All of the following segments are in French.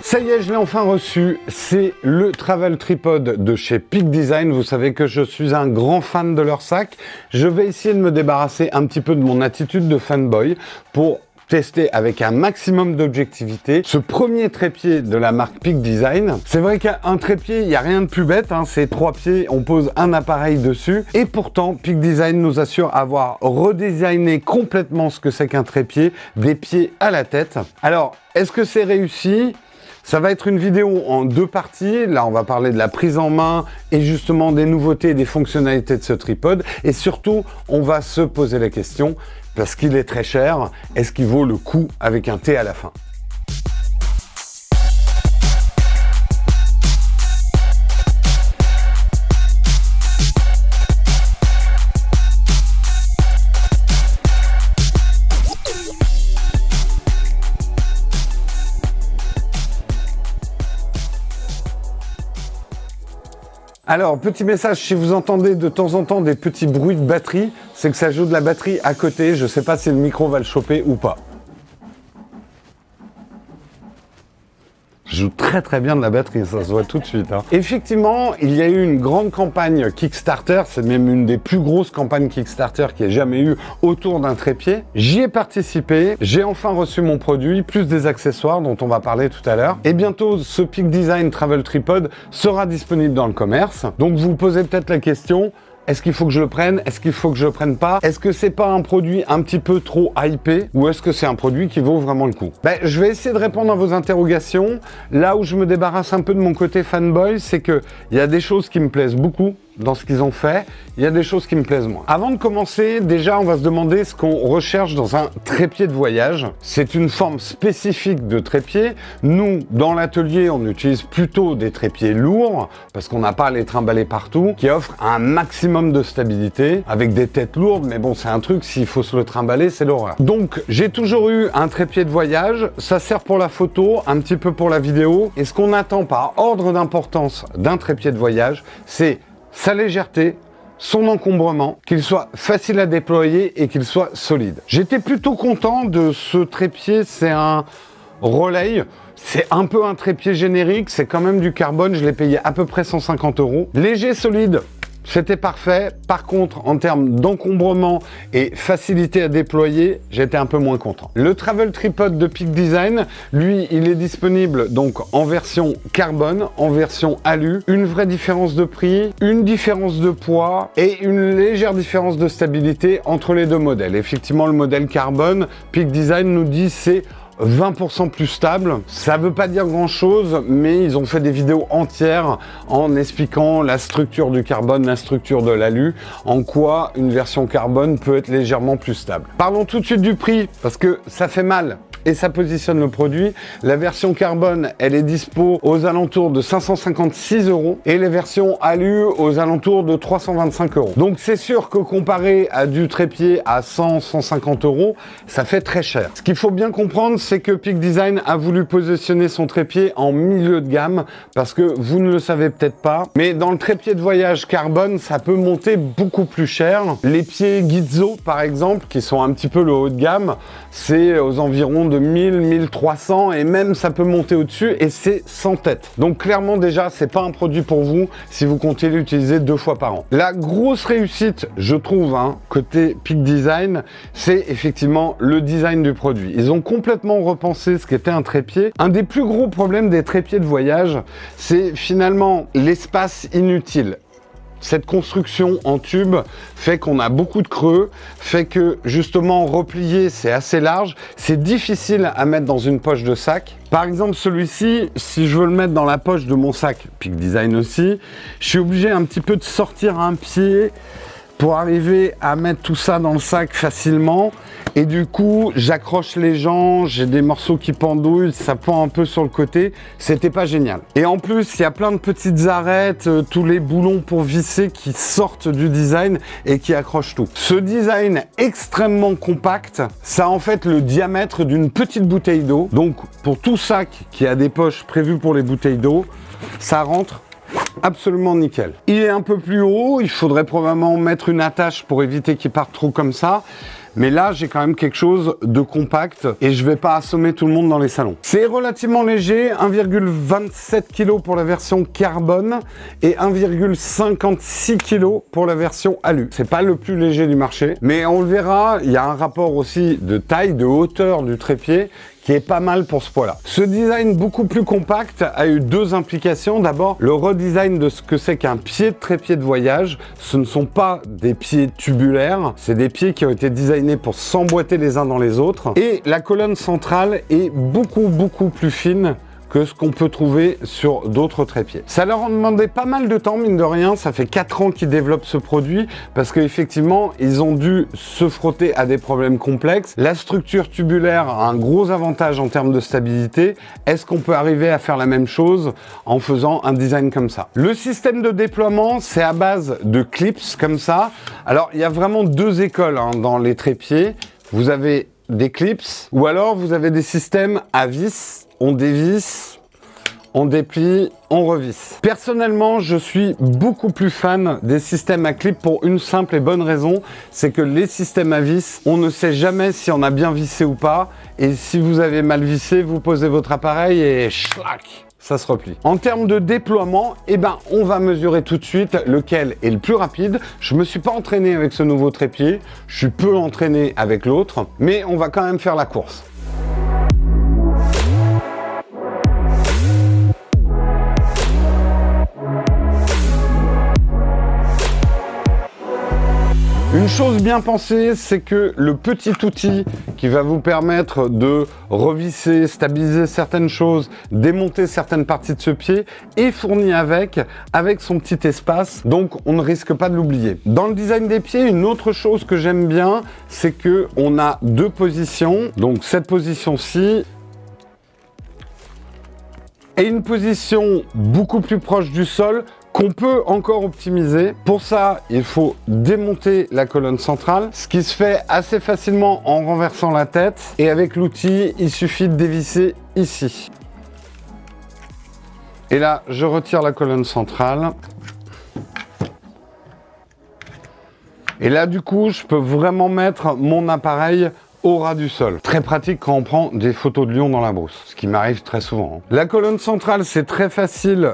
Ça y est, je l'ai enfin reçu, c'est le Travel Tripod de chez Peak Design. Vous savez que je suis un grand fan de leur sac. Je vais essayer de me débarrasser un petit peu de mon attitude de fanboy pour tester avec un maximum d'objectivité ce premier trépied de la marque Peak Design. C'est vrai qu'un trépied, il n'y a rien de plus bête, hein, c'est 3 pieds, on pose un appareil dessus. Et pourtant, Peak Design nous assure avoir redesigné complètement ce que c'est qu'un trépied, des pieds à la tête. Alors, est-ce que c'est réussi ? Ça va être une vidéo en 2 parties. Là, on va parler de la prise en main et justement des nouveautés et des fonctionnalités de ce tripode. Et surtout, on va se poser la question, parce qu'il est très cher, est-ce qu'il vaut le coup avec un T à la fin ? Alors, petit message, si vous entendez de temps en temps des petits bruits de batterie, c'est que ça joue de la batterie à côté. Je ne sais pas si le micro va le choper ou pas. Je joue très très bien de la batterie, ça se voit tout de suite. Hein. Effectivement, il y a eu une grande campagne Kickstarter, c'est même une des plus grosses campagnes Kickstarter qu'il y ait jamais eu autour d'un trépied. J'y ai participé, j'ai enfin reçu mon produit, plus des accessoires dont on va parler tout à l'heure. Et bientôt, ce Peak Design Travel Tripod sera disponible dans le commerce. Donc vous vous posez peut-être la question, est-ce qu'il faut que je le prenne? Est-ce qu'il faut que je le prenne pas? Est-ce que c'est pas un produit un petit peu trop hypé? Ou est-ce que c'est un produit qui vaut vraiment le coup? Je vais essayer de répondre à vos interrogations. Là où je me débarrasse un peu de mon côté fanboy, c'est que il y a des choses qui me plaisent beaucoup dans ce qu'ils ont fait, il y a des choses qui me plaisent moins. Avant de commencer, déjà, on va se demander ce qu'on recherche dans un trépied de voyage. C'est une forme spécifique de trépied. Nous, dans l'atelier, on utilise plutôt des trépieds lourds, parce qu'on n'a pas à les trimballer partout, qui offrent un maximum de stabilité, avec des têtes lourdes, mais bon, c'est un truc, s'il faut se le trimballer, c'est l'horreur. Donc, j'ai toujours eu un trépied de voyage, ça sert pour la photo, un petit peu pour la vidéo, et ce qu'on attend par ordre d'importance d'un trépied de voyage, c'est sa légèreté, son encombrement, qu'il soit facile à déployer et qu'il soit solide. J'étais plutôt content de ce trépied, c'est un Rolei, c'est un peu un trépied générique, c'est quand même du carbone, je l'ai payé à peu près 150 €. Léger, solide, c'était parfait. Par contre, en termes d'encombrement et facilité à déployer, j'étais un peu moins content. Le Travel Tripod de Peak Design, lui, il est disponible donc en version carbone, en version alu. Une vraie différence de prix, une différence de poids et une légère différence de stabilité entre les deux modèles. Effectivement, le modèle carbone, Peak Design nous dit c'est 20% plus stable. Ça veut pas dire grand chose, mais ils ont fait des vidéos entières en expliquant la structure du carbone, la structure de l'alu, en quoi une version carbone peut être légèrement plus stable. Parlons tout de suite du prix, parce que ça fait mal et ça positionne le produit. La version carbone, elle est dispo aux alentours de 556 € et les versions alu aux alentours de 325 €. Donc c'est sûr que comparé à du trépied à 100-150 €, ça fait très cher. Ce qu'il faut bien comprendre, c'est que Peak Design a voulu positionner son trépied en milieu de gamme, parce que vous ne le savez peut-être pas, mais dans le trépied de voyage carbone, ça peut monter beaucoup plus cher. Les pieds Gizzo, par exemple, qui sont un petit peu le haut de gamme, c'est aux environs de 1000-1300 et même ça peut monter au-dessus et c'est sans tête. Donc clairement déjà, c'est pas un produit pour vous si vous comptez l'utiliser 2 fois par an. La grosse réussite, je trouve, côté Peak Design, c'est effectivement le design du produit. Ils ont complètement repensé ce qu'était un trépied. Un des plus gros problèmes des trépieds de voyage, c'est finalement l'espace inutile. Cette construction en tube fait qu'on a beaucoup de creux, fait que justement replié c'est assez large, c'est difficile à mettre dans une poche de sac. Par exemple celui-ci, si je veux le mettre dans la poche de mon sac, Peak Design aussi, je suis obligé un petit peu de sortir un pied pour arriver à mettre tout ça dans le sac facilement. Et du coup, j'accroche les gens, j'ai des morceaux qui pendouillent, ça pend un peu sur le côté. C'était pas génial. Et en plus, il y a plein de petites arêtes, tous les boulons pour visser qui sortent du design et qui accrochent tout. Ce design extrêmement compact, ça a en fait le diamètre d'une petite bouteille d'eau. Donc, pour tout sac qui a des poches prévues pour les bouteilles d'eau, ça rentre absolument nickel. Il est un peu plus haut, il faudrait probablement mettre une attache pour éviter qu'il parte trop comme ça. Mais là, j'ai quand même quelque chose de compact et je vais pas assommer tout le monde dans les salons. C'est relativement léger, 1,27 kg pour la version carbone et 1,56 kg pour la version alu. C'est pas le plus léger du marché, mais on le verra, il y a un rapport aussi de taille, de hauteur du trépied qui est pas mal pour ce poids-là. Ce design beaucoup plus compact a eu deux implications. D'abord, le redesign de ce que c'est qu'un pied de trépied de voyage. Ce ne sont pas des pieds tubulaires, c'est des pieds qui ont été designés pour s'emboîter les uns dans les autres. Et la colonne centrale est beaucoup plus fine que ce qu'on peut trouver sur d'autres trépieds. Ça leur a demandé pas mal de temps, mine de rien. Ça fait 4 ans qu'ils développent ce produit parce qu'effectivement, ils ont dû se frotter à des problèmes complexes. La structure tubulaire a un gros avantage en termes de stabilité. Est-ce qu'on peut arriver à faire la même chose en faisant un design comme ça? Le système de déploiement, c'est à base de clips comme ça. Alors, il y a vraiment deux écoles dans les trépieds. Vous avez des clips ou alors vous avez des systèmes à vis. On dévisse, on déplie, on revisse. Personnellement, je suis beaucoup plus fan des systèmes à clip pour une simple et bonne raison, c'est que les systèmes à vis, on ne sait jamais si on a bien vissé ou pas, et si vous avez mal vissé, vous posez votre appareil et schlac, ça se replie. En termes de déploiement, eh ben, on va mesurer tout de suite lequel est le plus rapide. Je me suis pas entraîné avec ce nouveau trépied, je suis peu entraîné avec l'autre, mais on va quand même faire la course. Une chose bien pensée, c'est que le petit outil qui va vous permettre de revisser, stabiliser certaines choses, démonter certaines parties de ce pied est fourni avec son petit espace, donc on ne risque pas de l'oublier. Dans le design des pieds, une autre chose que j'aime bien, c'est que on a deux positions, donc cette position-ci et une position beaucoup plus proche du sol qu'on peut encore optimiser. Pour ça, il faut démonter la colonne centrale, ce qui se fait assez facilement en renversant la tête. Et avec l'outil, il suffit de dévisser ici. Et là, je retire la colonne centrale. Et là, du coup, je peux vraiment mettre mon appareil au ras du sol. Très pratique quand on prend des photos de lion dans la brousse, ce qui m'arrive très souvent. La colonne centrale, c'est très facile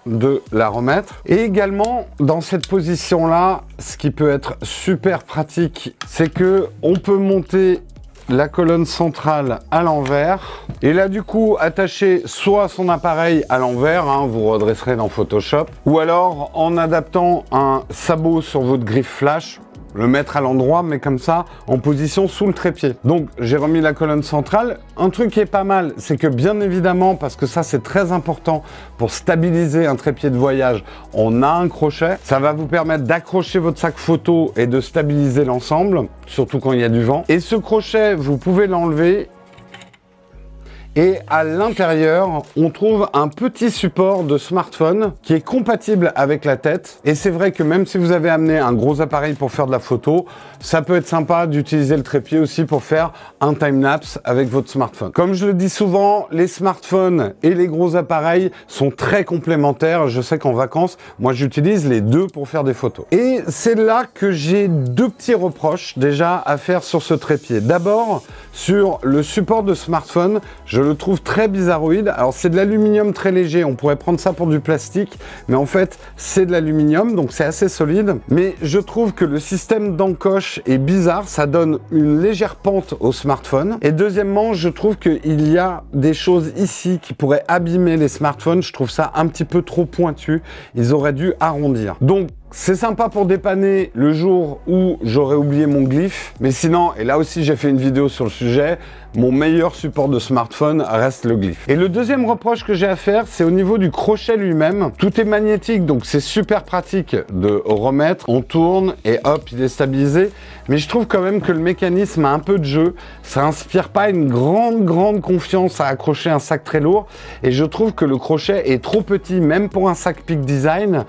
de la remettre. Et également, dans cette position-là, ce qui peut être super pratique, c'est que on peut monter la colonne centrale à l'envers. Et là, du coup, attacher soit son appareil à l'envers, vous redresserez dans Photoshop, ou alors en adaptant un sabot sur votre griffe flash, le mettre à l'endroit, mais comme ça, en position sous le trépied. Donc, j'ai remis la colonne centrale. Un truc qui est pas mal, c'est que bien évidemment, parce que ça, c'est très important pour stabiliser un trépied de voyage, on a un crochet. Ça va vous permettre d'accrocher votre sac photo et de stabiliser l'ensemble, surtout quand il y a du vent. Et ce crochet, vous pouvez l'enlever. Et à l'intérieur, on trouve un petit support de smartphone qui est compatible avec la tête. Et c'est vrai que même si vous avez amené un gros appareil pour faire de la photo, ça peut être sympa d'utiliser le trépied aussi pour faire un time-lapse avec votre smartphone. Comme je le dis souvent, les smartphones et les gros appareils sont très complémentaires. Je sais qu'en vacances, moi j'utilise les deux pour faire des photos. Et c'est là que j'ai deux petits reproches déjà à faire sur ce trépied. D'abord, sur le support de smartphone, je le trouve très bizarroïde. Alors c'est de l'aluminium très léger, on pourrait prendre ça pour du plastique, mais en fait c'est de l'aluminium, donc c'est assez solide. Mais je trouve que le système d'encoche est bizarre, ça donne une légère pente au smartphone. Et deuxièmement, je trouve qu'il y a des choses ici qui pourraient abîmer les smartphones. Je trouve ça un petit peu trop pointu, ils auraient dû arrondir. Donc c'est sympa pour dépanner le jour où j'aurais oublié mon glyphe, mais sinon, et là aussi j'ai fait une vidéo sur le sujet, mon meilleur support de smartphone reste le glyphe. Et le deuxième reproche que j'ai à faire, c'est au niveau du crochet lui-même. Tout est magnétique, donc c'est super pratique de remettre, on tourne et hop, il est stabilisé. Mais je trouve quand même que le mécanisme a un peu de jeu. Ça inspire pas une grande confiance à accrocher un sac très lourd. Et je trouve que le crochet est trop petit, même pour un sac Peak Design.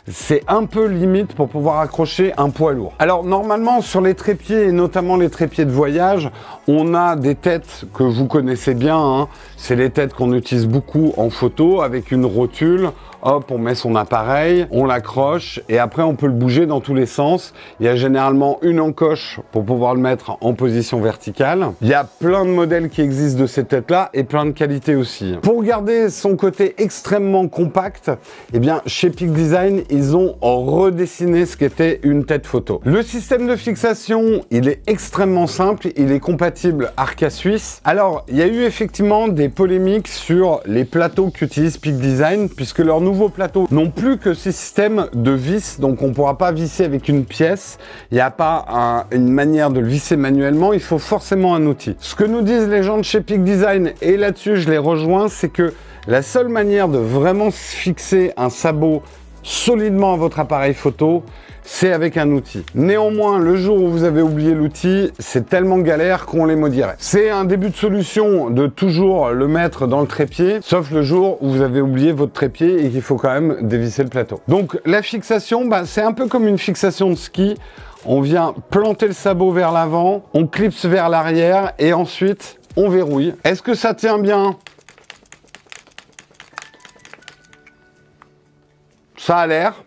C'est un peu limite pour pouvoir accrocher un poids lourd. Alors normalement sur les trépieds et notamment les trépieds de voyage, on a des têtes que vous connaissez bien, c'est les têtes qu'on utilise beaucoup en photo avec une rotule. hop, on met son appareil, on l'accroche et après on peut le bouger dans tous les sens. Il y a généralement une encoche pour pouvoir le mettre en position verticale. Il y a plein de modèles qui existent de ces têtes-là et plein de qualités aussi. Pour garder son côté extrêmement compact, eh bien, chez Peak Design, ils ont redessiné ce qu'était une tête photo. Le système de fixation, il est extrêmement simple, il est compatible Arca Suisse. Alors, il y a eu effectivement des polémiques sur les plateaux qu'utilise Peak Design, puisque leurs nouveaux plateaux n'ont plus que ce système de vis, donc on ne pourra pas visser avec une pièce. Il n'y a pas une manière de le visser manuellement, il faut forcément un outil. Ce que nous disent les gens de chez Peak Design, et là-dessus je les rejoins, c'est que la seule manière de vraiment fixer un sabot solidement à votre appareil photo, c'est avec un outil. Néanmoins, le jour où vous avez oublié l'outil, c'est tellement galère qu'on les maudirait. C'est un début de solution de toujours le mettre dans le trépied, sauf le jour où vous avez oublié votre trépied et qu'il faut quand même dévisser le plateau. Donc la fixation, c'est un peu comme une fixation de ski. On vient planter le sabot vers l'avant, on clipse vers l'arrière et ensuite on verrouille. Est-ce que ça tient bien ? Ça a l'air.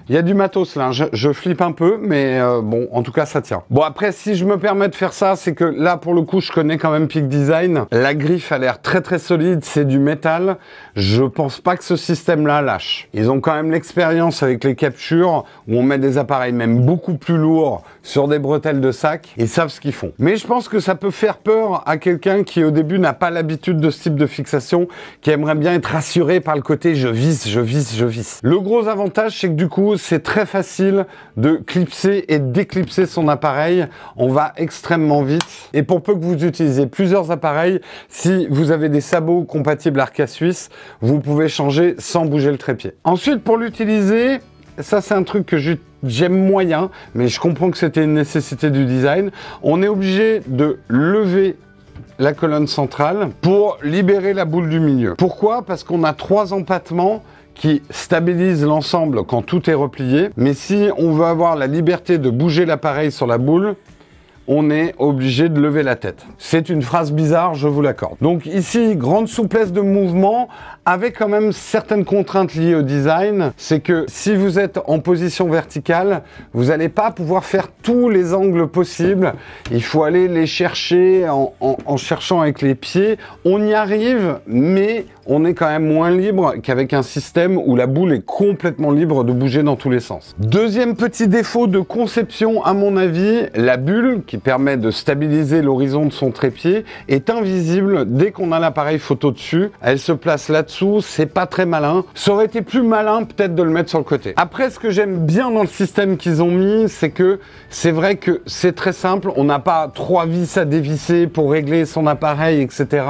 Il y a du matos là, je flippe un peu, mais bon, en tout cas, ça tient. Bon, après, si je me permets de faire ça, c'est que là, pour le coup, je connais quand même Peak Design. La griffe a l'air très très solide, c'est du métal. Je pense pas que ce système-là lâche. Ils ont quand même l'expérience avec les captures, où on met des appareils même beaucoup plus lourds sur des bretelles de sac. Ils savent ce qu'ils font. Mais je pense que ça peut faire peur à quelqu'un qui, au début, n'a pas l'habitude de ce type de fixation, qui aimerait bien être rassuré par le côté je visse, je visse, je visse. Le gros avantage, c'est que du coup, c'est très facile de clipser et déclipser son appareil. On va extrêmement vite. Et pour peu que vous utilisiez plusieurs appareils, si vous avez des sabots compatibles Arca Suisse, vous pouvez changer sans bouger le trépied. Ensuite, pour l'utiliser, ça c'est un truc que j'aime moyen, mais je comprends que c'était une nécessité du design. On est obligé de lever la colonne centrale pour libérer la boule du milieu. Pourquoi? Parce qu'on a 3 empattements qui stabilise l'ensemble quand tout est replié. Mais si on veut avoir la liberté de bouger l'appareil sur la boule, on est obligé de lever la tête. C'est une phrase bizarre, je vous l'accorde. Donc ici, grande souplesse de mouvement, avec quand même certaines contraintes liées au design. C'est que si vous êtes en position verticale, vous n'allez pas pouvoir faire tous les angles possibles. Il faut aller les chercher en cherchant avec les pieds. On y arrive, mais on est quand même moins libre qu'avec un système où la boule est complètement libre de bouger dans tous les sens. Deuxième petit défaut de conception, à mon avis, la bulle qui permet de stabiliser l'horizon de son trépied est invisible dès qu'on a l'appareil photo dessus. Elle se place là-dessous, c'est pas très malin. Ça aurait été plus malin peut-être de le mettre sur le côté. Après, ce que j'aime bien dans le système qu'ils ont mis, c'est que c'est vrai que c'est très simple. On n'a pas 3 vis à dévisser pour régler son appareil, etc.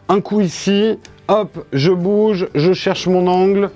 Un coup ici, hop, je bouge, je cherche mon angle,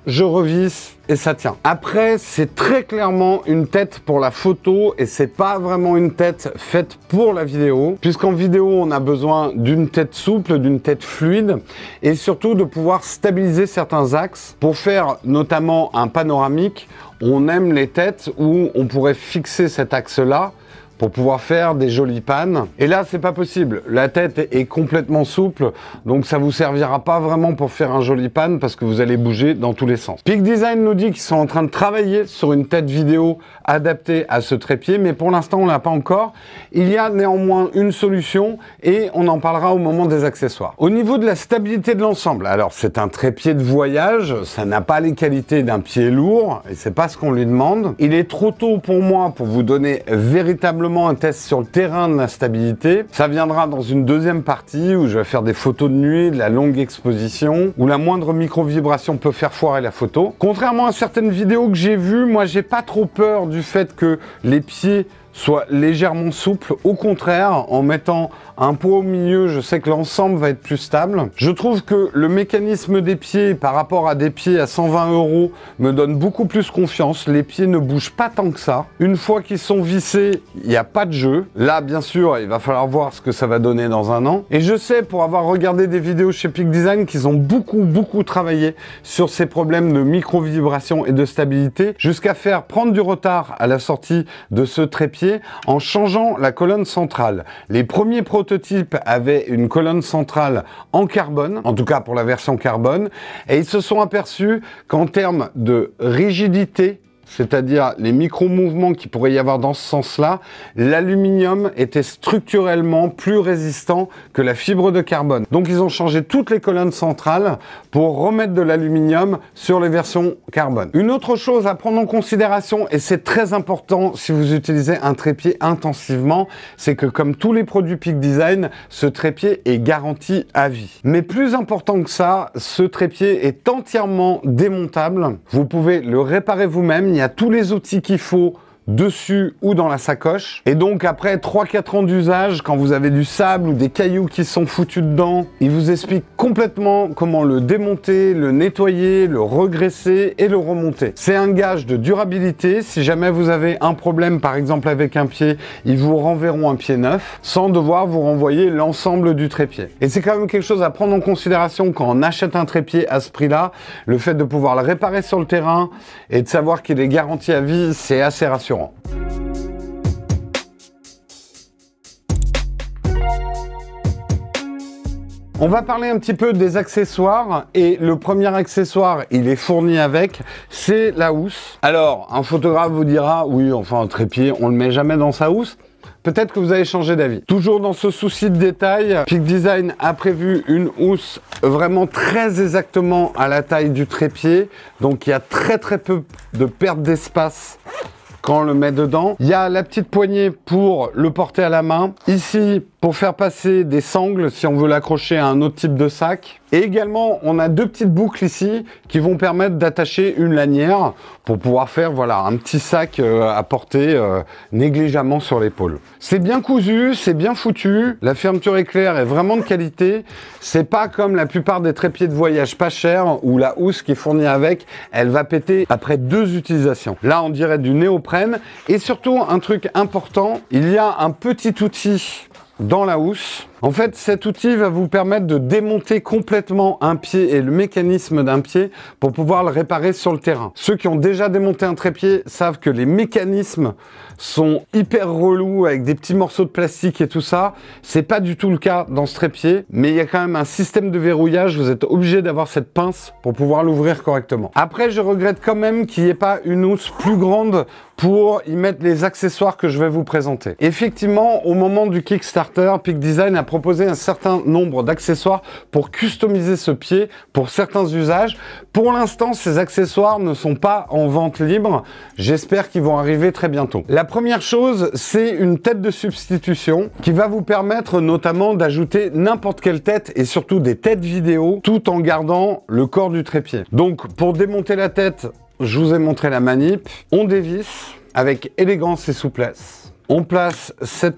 je revisse et ça tient. Après, c'est très clairement une tête pour la photo et c'est pas vraiment une tête faite pour la vidéo, puisqu'en vidéo, on a besoin d'une tête souple, d'une tête fluide et surtout de pouvoir stabiliser certains axes. Pour faire notamment un panoramique, on aime les têtes où on pourrait fixer cet axe-là pour pouvoir faire des jolies pannes. Et là, c'est pas possible. La tête est complètement souple, donc ça vous servira pas vraiment pour faire un joli pan parce que vous allez bouger dans tous les sens. Peak Design nous dit qu'ils sont en train de travailler sur une tête vidéo adaptée à ce trépied, mais pour l'instant, on l'a pas encore. Il y a néanmoins une solution et on en parlera au moment des accessoires. Au niveau de la stabilité de l'ensemble, alors c'est un trépied de voyage, ça n'a pas les qualités d'un pied lourd et c'est pas ce qu'on lui demande. Il est trop tôt pour moi pour vous donner véritablement un test sur le terrain de la stabilité. Ça viendra dans une deuxième partie où je vais faire des photos de nuit, de la longue exposition, où la moindre micro-vibration peut faire foirer la photo. Contrairement à certaines vidéos que j'ai vues, moi j'ai pas trop peur du fait que les pieds soient légèrement souples. Au contraire, en mettant un pot au milieu, je sais que l'ensemble va être plus stable. Je trouve que le mécanisme des pieds par rapport à des pieds à 120 € me donne beaucoup plus confiance. Les pieds ne bougent pas tant que ça. Une fois qu'ils sont vissés, il n'y a pas de jeu. Là, bien sûr, il va falloir voir ce que ça va donner dans un an. Et je sais, pour avoir regardé des vidéos chez Peak Design, qu'ils ont beaucoup travaillé sur ces problèmes de micro-vibration et de stabilité, jusqu'à faire prendre du retard à la sortie de ce trépied trépied en changeant la colonne centrale. Les premiers prototypes avaient une colonne centrale en carbone, en tout cas pour la version carbone, et ils se sont aperçus qu'en termes de rigidité, c'est-à-dire les micro-mouvements qu'il pourrait y avoir dans ce sens-là, l'aluminium était structurellement plus résistant que la fibre de carbone. Donc ils ont changé toutes les colonnes centrales pour remettre de l'aluminium sur les versions carbone. Une autre chose à prendre en considération, et c'est très important si vous utilisez un trépied intensivement, c'est que comme tous les produits Peak Design, ce trépied est garanti à vie. Mais plus important que ça, ce trépied est entièrement démontable. Vous pouvez le réparer vous-même. Il y a tous les outils qu'il faut dessus ou dans la sacoche. Et donc après 3-4 ans d'usage, quand vous avez du sable ou des cailloux qui sont foutus dedans, il vous explique complètement comment le démonter, le nettoyer, le regraisser et le remonter. C'est un gage de durabilité. Si jamais vous avez un problème par exemple avec un pied, ils vous renverront un pied neuf sans devoir vous renvoyer l'ensemble du trépied. Et c'est quand même quelque chose à prendre en considération quand on achète un trépied à ce prix-là. Le fait de pouvoir le réparer sur le terrain et de savoir qu'il est garanti à vie, c'est assez rassurant. On va parler un petit peu des accessoires et le premier accessoire, il est fourni avec, c'est la housse. Alors, un photographe vous dira, oui, enfin un trépied, on le met jamais dans sa housse. Peut-être que vous avez changé d'avis. Toujours dans ce souci de détail, Peak Design a prévu une housse vraiment très exactement à la taille du trépied. Donc il y a très peu de perte d'espace quand on le met dedans. Il y a la petite poignée pour le porter à la main. Ici, pour faire passer des sangles si on veut l'accrocher à un autre type de sac. Et également, on a deux petites boucles ici qui vont permettre d'attacher une lanière pour pouvoir faire voilà, un petit sac à porter négligemment sur l'épaule. C'est bien cousu, c'est bien foutu. La fermeture éclair est vraiment de qualité. C'est pas comme la plupart des trépieds de voyage pas chers où la housse qui est fournie avec, elle va péter après 2 utilisations. Là, on dirait du néoprène. Et surtout, un truc important, il y a un petit outil dans la housse. En fait, cet outil va vous permettre de démonter complètement un pied et le mécanisme d'un pied pour pouvoir le réparer sur le terrain. Ceux qui ont déjà démonté un trépied savent que les mécanismes sont hyper relous avec des petits morceaux de plastique et tout ça. C'est pas du tout le cas dans ce trépied, mais il y a quand même un système de verrouillage. Vous êtes obligé d'avoir cette pince pour pouvoir l'ouvrir correctement. Après, je regrette quand même qu'il n'y ait pas une housse plus grande pour y mettre les accessoires que je vais vous présenter. Effectivement, au moment du Kickstarter, Peak Design a proposé un certain nombre d'accessoires pour customiser ce pied pour certains usages. Pour l'instant, ces accessoires ne sont pas en vente libre. J'espère qu'ils vont arriver très bientôt. La première chose, c'est une tête de substitution qui va vous permettre notamment d'ajouter n'importe quelle tête et surtout des têtes vidéo tout en gardant le corps du trépied. Donc, pour démonter la tête, je vous ai montré la manip. On dévisse avec élégance et souplesse. On place cette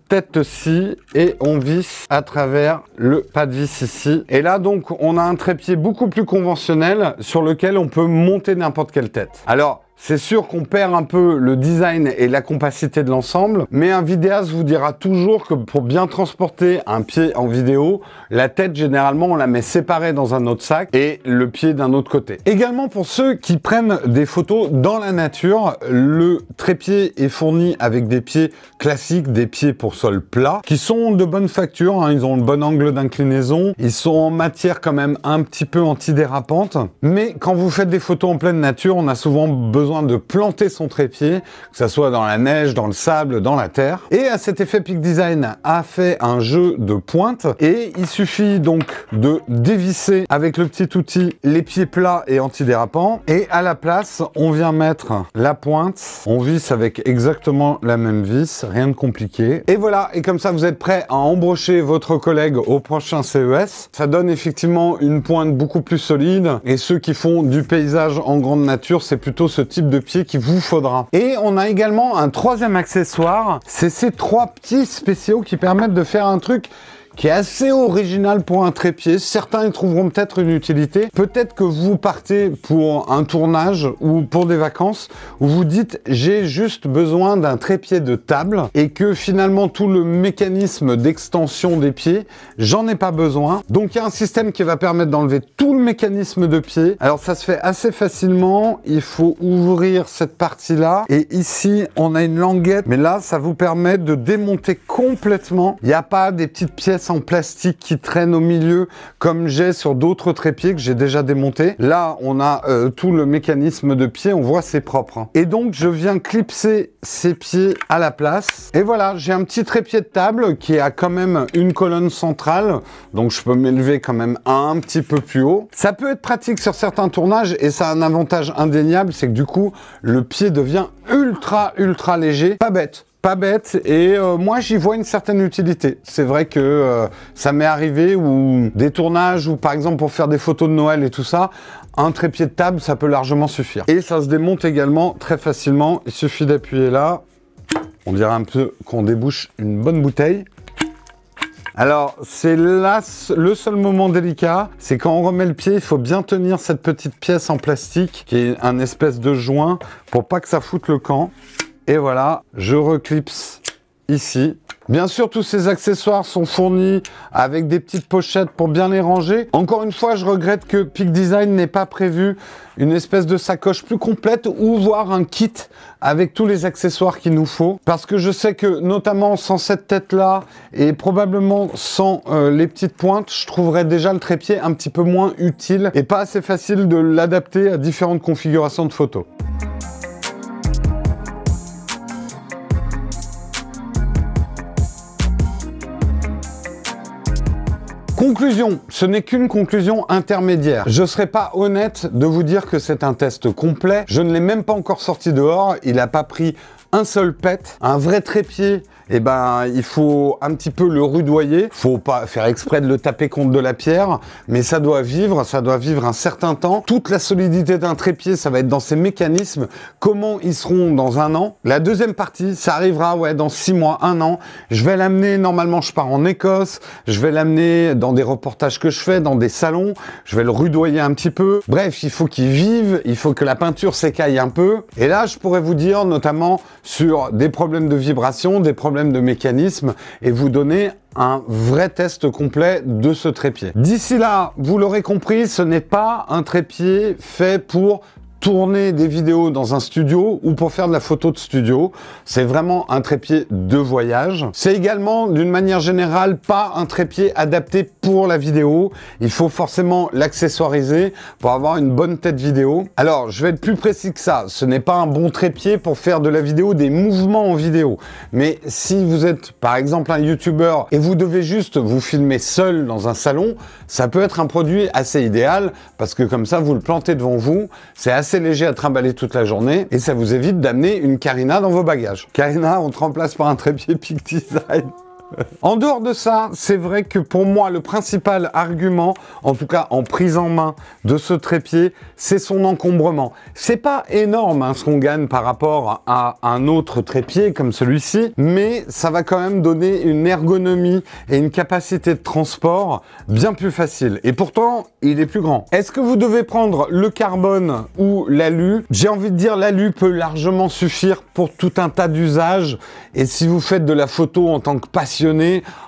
tête-ci et on visse à travers le pas de vis ici. Et là donc on a un trépied beaucoup plus conventionnel sur lequel on peut monter n'importe quelle tête. Alors c'est sûr qu'on perd un peu le design et la compacité de l'ensemble, mais un vidéaste vous dira toujours que pour bien transporter un pied en vidéo, la tête, généralement, on la met séparée dans un autre sac et le pied d'un autre côté. Également, pour ceux qui prennent des photos dans la nature, le trépied est fourni avec des pieds classiques, des pieds pour sol plat, qui sont de bonne facture, hein, ils ont le bon angle d'inclinaison, ils sont en matière quand même un petit peu antidérapante, mais quand vous faites des photos en pleine nature, on a souvent besoin de planter son trépied, que ce soit dans la neige, dans le sable, dans la terre. Et à cet effet, Peak Design a fait un jeu de pointe et il suffit donc de dévisser avec le petit outil les pieds plats et antidérapants. Et à la place, on vient mettre la pointe. On visse avec exactement la même vis, rien de compliqué. Et voilà, et comme ça, vous êtes prêt à embrocher votre collègue au prochain CES. Ça donne effectivement une pointe beaucoup plus solide. Et ceux qui font du paysage en grande nature, c'est plutôt ce type de pied qu'il vous faudra. Et on a également un troisième accessoire, c'est ces 3 petits spéciaux qui permettent de faire un truc qui est assez original pour un trépied. Certains y trouveront peut-être une utilité. Peut-être que vous partez pour un tournage ou pour des vacances où vous dites j'ai juste besoin d'un trépied de table et que finalement tout le mécanisme d'extension des pieds, j'en ai pas besoin. Donc il y a un système qui va permettre d'enlever tout le mécanisme de pied. Alors ça se fait assez facilement. Il faut ouvrir cette partie-là et ici on a une languette, mais là ça vous permet de démonter complètement. Il n'y a pas des petites pièces en plastique qui traînent au milieu comme j'ai sur d'autres trépieds que j'ai déjà démontés. Là on a tout le mécanisme de pied, on voit c'est propre, hein. Et donc je viens clipser ces pieds à la place et voilà, j'ai un petit trépied de table qui a quand même une colonne centrale, donc je peux m'élever quand même un petit peu plus haut. Ça peut être pratique sur certains tournages et ça a un avantage indéniable, c'est que du coup le pied devient ultra léger. Pas bête. Pas bête, et moi j'y vois une certaine utilité. C'est vrai que ça m'est arrivé où des tournages ou par exemple pour faire des photos de Noël et tout ça, un trépied de table ça peut largement suffire. Et ça se démonte également très facilement, il suffit d'appuyer là, on dirait un peu qu'on débouche une bonne bouteille. Alors, c'est là le seul moment délicat, c'est quand on remet le pied, il faut bien tenir cette petite pièce en plastique qui est un espèce de joint pour pas que ça foute le camp. Et voilà, je reclipse ici. Bien sûr, tous ces accessoires sont fournis avec des petites pochettes pour bien les ranger. Encore une fois, je regrette que Peak Design n'ait pas prévu une espèce de sacoche plus complète ou voire un kit avec tous les accessoires qu'il nous faut. Parce que je sais que, notamment sans cette tête-là et probablement sans les petites pointes, je trouverais déjà le trépied un petit peu moins utile et pas assez facile de l'adapter à différentes configurations de photos. Conclusion, ce n'est qu'une conclusion intermédiaire. Je ne serais pas honnête de vous dire que c'est un test complet. Je ne l'ai même pas encore sorti dehors. Il n'a pas pris un seul pet. Un vrai trépied, eh ben, il faut un petit peu le rudoyer. Faut pas faire exprès de le taper contre de la pierre, mais ça doit vivre un certain temps. Toute la solidité d'un trépied, ça va être dans ses mécanismes. Comment ils seront dans un an? La deuxième partie, ça arrivera, ouais, dans 6 mois, 1 an. Je vais l'amener, normalement, je pars en Écosse. Je vais l'amener dans des reportages que je fais, dans des salons. Je vais le rudoyer un petit peu. Bref, il faut qu'il vive. Il faut que la peinture s'écaille un peu. Et là, je pourrais vous dire, notamment, sur des problèmes de vibration, des problèmes de mécanisme, et vous donner un vrai test complet de ce trépied. D'ici là, vous l'aurez compris, ce n'est pas un trépied fait pour tourner des vidéos dans un studio ou pour faire de la photo de studio. C'est vraiment un trépied de voyage. C'est également, d'une manière générale, pas un trépied adapté pour la vidéo. Il faut forcément l'accessoiriser pour avoir une bonne tête vidéo. Alors, je vais être plus précis que ça. Ce n'est pas un bon trépied pour faire de la vidéo, des mouvements en vidéo. Mais si vous êtes, par exemple, un YouTuber et vous devez juste vous filmer seul dans un salon, ça peut être un produit assez idéal parce que comme ça, vous le plantez devant vous. C'est assez léger à trimballer toute la journée et ça vous évite d'amener une Carina dans vos bagages. Carina, on te remplace par un trépied Peak Design. En dehors de ça, c'est vrai que pour moi, le principal argument, en tout cas en prise en main de ce trépied, c'est son encombrement. C'est pas énorme hein, ce qu'on gagne par rapport à un autre trépied comme celui-ci, mais ça va quand même donner une ergonomie et une capacité de transport bien plus facile. Et pourtant, il est plus grand. Est-ce que vous devez prendre le carbone ou l'alu? J'ai envie de dire l'alu peut largement suffire pour tout un tas d'usages. Et si vous faites de la photo en tant que passionné,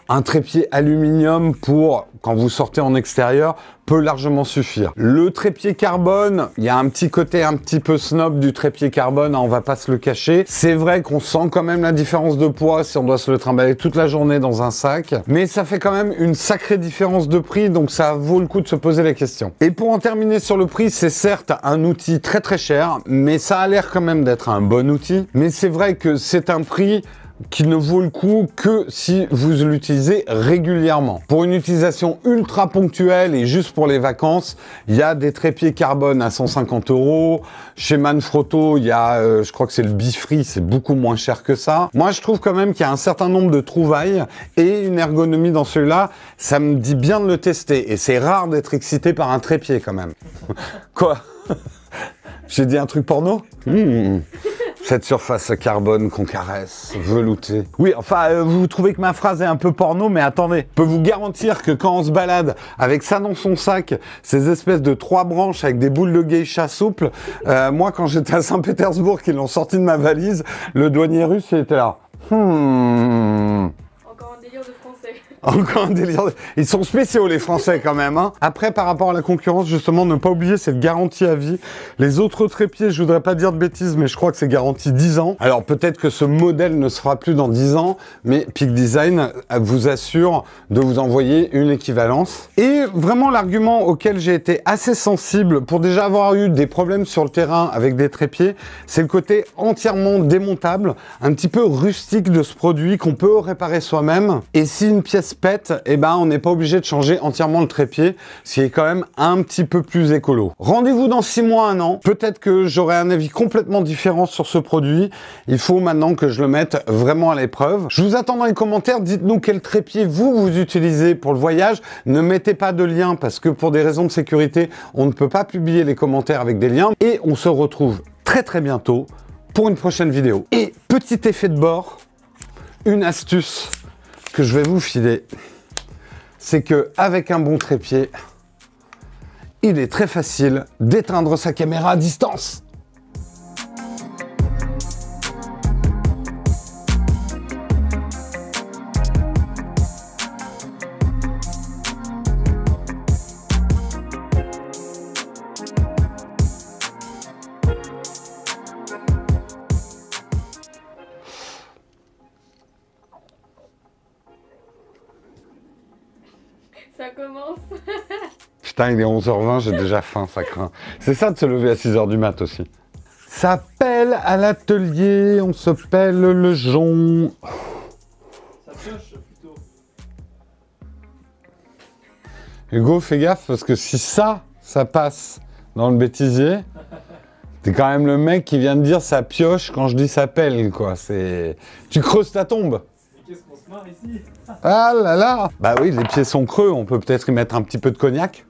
un trépied aluminium pour quand vous sortez en extérieur peut largement suffire. Le trépied carbone, il y a un petit côté un petit peu snob du trépied carbone, hein, on va pas se le cacher. C'est vrai qu'on sent quand même la différence de poids si on doit se le trimballer toute la journée dans un sac, mais ça fait quand même une sacrée différence de prix, donc ça vaut le coup de se poser la question. Et pour en terminer sur le prix, c'est certes un outil très cher, mais ça a l'air quand même d'être un bon outil. Mais c'est vrai que c'est un prix qui ne vaut le coup que si vous l'utilisez régulièrement. Pour une utilisation ultra ponctuelle et juste pour les vacances, il y a des trépieds carbone à 150 €. Chez Manfrotto, il y a, je crois que c'est le Bifree, c'est beaucoup moins cher que ça. Moi, je trouve quand même qu'il y a un certain nombre de trouvailles et une ergonomie dans celui-là. Ça me dit bien de le tester. Et c'est rare d'être excité par un trépied quand même. Quoi? J'ai dit un truc porno? Cette surface carbone qu'on caresse, veloutée. Oui, enfin, vous trouvez que ma phrase est un peu porno, mais attendez. Je peux vous garantir que quand on se balade avec ça dans son sac, ces espèces de 3 branches avec des boules de geisha souples, moi, quand j'étais à Saint-Pétersbourg, qu'ils l'ont sorti de ma valise, le douanier russe, il était là. Encore un délire de français. Encore un délire. Ils sont spéciaux, les Français, quand même. Hein. Après, par rapport à la concurrence, justement, ne pas oublier cette garantie à vie. Les autres trépieds, je voudrais pas dire de bêtises, mais je crois que c'est garanti 10 ans. Alors, peut-être que ce modèle ne sera plus dans 10 ans, mais Peak Design vous assure de vous envoyer une équivalence. Et vraiment, l'argument auquel j'ai été assez sensible pour déjà avoir eu des problèmes sur le terrain avec des trépieds, c'est le côté entièrement démontable, un petit peu rustique de ce produit qu'on peut réparer soi-même. Et si une pièce pète, eh ben on n'est pas obligé de changer entièrement le trépied, ce qui est quand même un petit peu plus écolo. Rendez-vous dans 6 mois, 1 an. Peut-être que j'aurai un avis complètement différent sur ce produit. Il faut maintenant que je le mette vraiment à l'épreuve. Je vous attends dans les commentaires. Dites-nous quel trépied vous utilisez pour le voyage. Ne mettez pas de lien parce que pour des raisons de sécurité, on ne peut pas publier les commentaires avec des liens. Et on se retrouve très très bientôt pour une prochaine vidéo. Et petit effet de bord, une astuce que je vais vous filer, c'est que avec un bon trépied, il est très facile d'éteindre sa caméra à distance. Ça commence. Putain, il est 11h20, j'ai déjà faim, ça craint. C'est ça de se lever à 6h du mat aussi. Ça pèle à l'atelier, on se pèle le jonc. Ça pioche plutôt. Hugo, fais gaffe, parce que si ça passe dans le bêtisier, t'es quand même le mec qui vient de dire ça pioche quand je dis ça pèle, quoi. C'est... Tu creuses ta tombe. Mais qu'est-ce qu'on se marre ici? Ah là là! Bah oui, les pieds sont creux, on peut peut-être y mettre un petit peu de cognac.